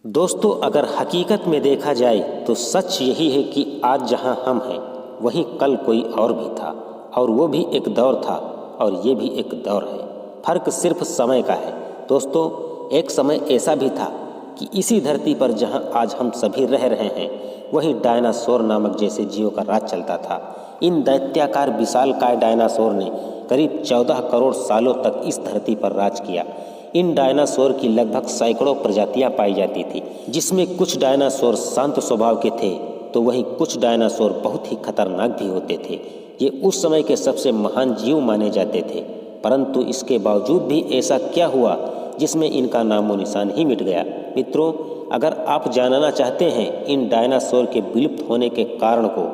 दोस्तों, अगर हकीकत में देखा जाए तो सच यही है कि आज जहां हम हैं वहीं कल कोई और भी था, और वो भी एक दौर था और ये भी एक दौर है। फर्क सिर्फ समय का है। दोस्तों, एक समय ऐसा भी था कि इसी धरती पर जहां आज हम सभी रह रहे हैं वहीं डायनासोर नामक जैसे जीवों का राज चलता था। इन दैत्याकार विशालकाय डायनासोर ने करीब 14 करोड़ सालों तक इस धरती पर राज किया। इन डायनासोर की लगभग सैकड़ों प्रजातियां पाई जाती थी, जिसमें कुछ डायनासोर शांत स्वभाव के थे तो वहीं कुछ डायनासोर बहुत ही खतरनाक भी होते थे। ये उस समय के सबसे महान जीव माने जाते थे, परंतु इसके बावजूद भी ऐसा क्या हुआ जिसमें इनका नामो निशान ही मिट गया। मित्रों, अगर आप जानना चाहते हैं इन डायनासोर के विलुप्त होने के कारण को,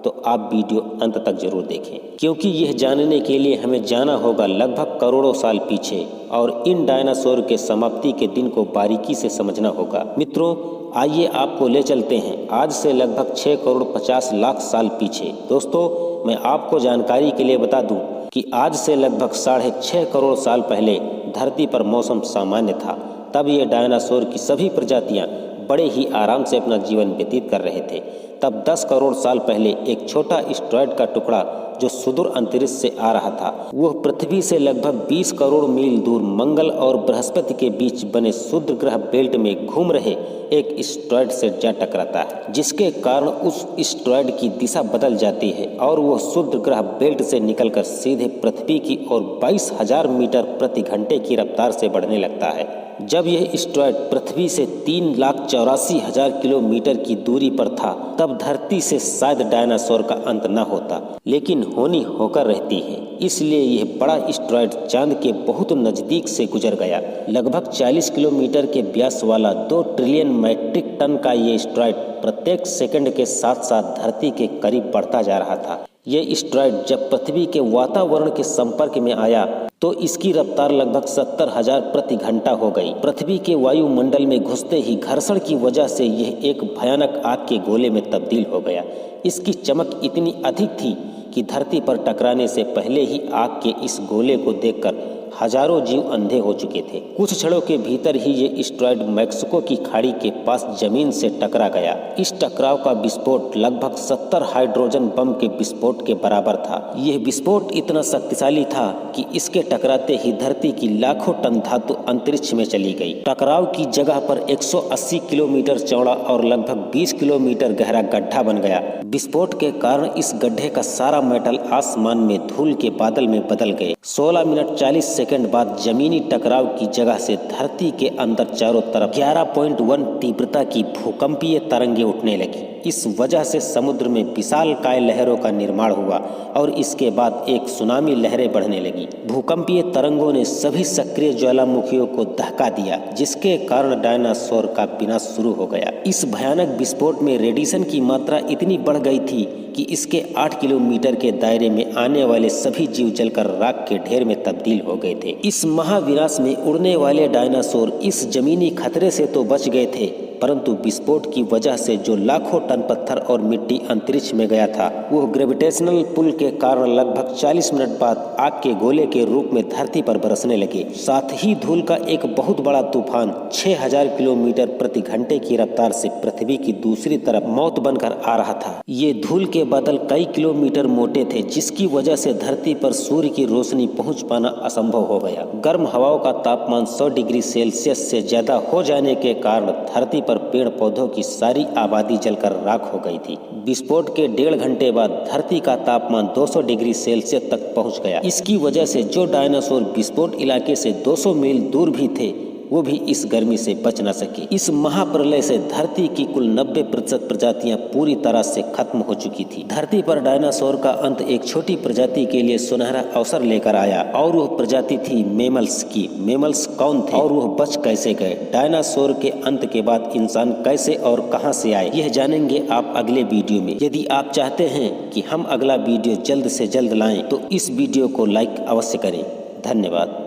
तो आप वीडियो अंत तक जरूर देखें, क्योंकि यह जानने के लिए हमें जाना होगा लगभग करोड़ों साल पीछे और इन डायनासोर के समाप्ति के दिन को बारीकी से समझना होगा। मित्रों, आइए आपको ले चलते हैं आज से लगभग 6 करोड़ 50 लाख साल पीछे। दोस्तों, मैं आपको जानकारी के लिए बता दूं कि आज से लगभग 6.5 करोड़ साल पहले धरती पर मौसम सामान्य था। तब ये डायनासोर की सभी प्रजातियां बड़े ही आराम से अपना जीवन व्यतीत कर रहे थे। तब 10 करोड़ साल पहले एक छोटा एस्टेरॉयड का टुकड़ा जो सुदूर अंतरिक्ष से आ रहा था, वह पृथ्वी से लगभग 20 करोड़ मील दूर मंगल और बृहस्पति के बीच बने शुद्र ग्रह बेल्ट में घूम रहे एक एस्टेरॉयड से जा टकराता है, जिसके कारण उस एस्टेरॉयड की दिशा बदल जाती है और वह शुद्र ग्रह बेल्ट से निकलकर सीधे पृथ्वी की ओर 22,000 मीटर प्रति घंटे की रफ्तार से बढ़ने लगता है। जब यह एस्टेरॉयड पृथ्वी से 3,84,000 किलोमीटर की दूरी पर था, तब धरती से शायद डायनासोर का अंत न होता, लेकिन होनी होकर रहती है। इसलिए यह बड़ा एस्टेरॉयड चांद के बहुत नजदीक से गुजर गया। लगभग 40 किलोमीटर के व्यास वाला 2 ट्रिलियन मैट्रिक टन का ये एस्टेरॉयड प्रत्येक सेकंड के साथ साथ धरती के करीब बढ़ता जा रहा था। ये एस्टेरॉयड जब पृथ्वी के वातावरण के संपर्क में आया तो इसकी रफ्तार लगभग 70,000 प्रति घंटा हो गई। पृथ्वी के वायुमंडल में घुसते ही घर्षण की वजह से यह एक भयानक आग के गोले में तब्दील हो गया। इसकी चमक इतनी अधिक थी कि धरती पर टकराने से पहले ही आग के इस गोले को देखकर हजारों जीव अंधे हो चुके थे। कुछ क्षणों के भीतर ही ये एस्टेरॉयड मैक्सिको की खाड़ी के पास जमीन से टकरा गया। इस टकराव का विस्फोट लगभग 70 हाइड्रोजन बम के विस्फोट के बराबर था। यह विस्फोट इतना शक्तिशाली था कि इसके टकराते ही धरती की लाखों टन धातु अंतरिक्ष में चली गई। टकराव की जगह पर 180 किलोमीटर चौड़ा और लगभग 20 किलोमीटर गहरा गड्ढा बन गया। विस्फोट के कारण इस गड्ढे का सारा मेटल आसमान में धूल के बादल में बदल गए। 16 मिनट 40 सेकंड बाद जमीनी टकराव की जगह से धरती के अंदर चारों तरफ 11.1 तीव्रता की भूकंपीय तरंगें उठने लगी। इस वजह से समुद्र में विशालकाय लहरों का निर्माण हुआ और इसके बाद एक सुनामी लहरें बढ़ने लगी। भूकंपीय तरंगों ने सभी सक्रिय ज्वालामुखियों को दहका दिया, जिसके कारण डायनासोर का विनाश शुरू हो गया। इस भयानक विस्फोट में रेडिएशन की मात्रा इतनी बढ़ गई थी कि इसके 8 किलोमीटर के दायरे में आने वाले सभी जीव जलकर राख के ढेर में तब्दील हो गए थे। इस महाविनाश में उड़ने वाले डायनासोर इस जमीनी खतरे से तो बच गए थे, परंतु विस्फोट की वजह से जो लाखों टन पत्थर और मिट्टी अंतरिक्ष में गया था, वह ग्रेविटेशनल पुल के कारण लगभग 40 मिनट बाद आग के गोले के रूप में धरती पर बरसने लगे। साथ ही धूल का एक बहुत बड़ा तूफान 6,000 किलोमीटर प्रति घंटे की रफ्तार से पृथ्वी की दूसरी तरफ मौत बनकर आ रहा था। ये धूल के बादल कई किलोमीटर मोटे थे, जिसकी वजह से धरती पर सूर्य की रोशनी पहुंच पाना असंभव हो गया। गर्म हवाओं का तापमान 100 डिग्री सेल्सियस से ज्यादा हो जाने के कारण धरती पर पेड़ पौधों की सारी आबादी जलकर राख हो गई थी। विस्फोट के 1.5 घंटे बाद धरती का तापमान 200 डिग्री सेल्सियस तक पहुंच गया। इसकी वजह से जो डायनासोर विस्फोट इलाके से 200 मील दूर भी थे, वो भी इस गर्मी से बच न सके। इस महाप्रलय से धरती की कुल 90% प्रजातियां पूरी तरह से खत्म हो चुकी थी। धरती पर डायनासोर का अंत एक छोटी प्रजाति के लिए सुनहरा अवसर लेकर आया और वह प्रजाति थी मैमल्स की। मैमल्स कौन थे और वह बच कैसे गए? डायनासोर के अंत के बाद इंसान कैसे और कहां से आए, यह जानेंगे आप अगले वीडियो में। यदि आप चाहते हैं कि हम अगला वीडियो जल्द से जल्द लाएं तो इस वीडियो को लाइक अवश्य करें। धन्यवाद।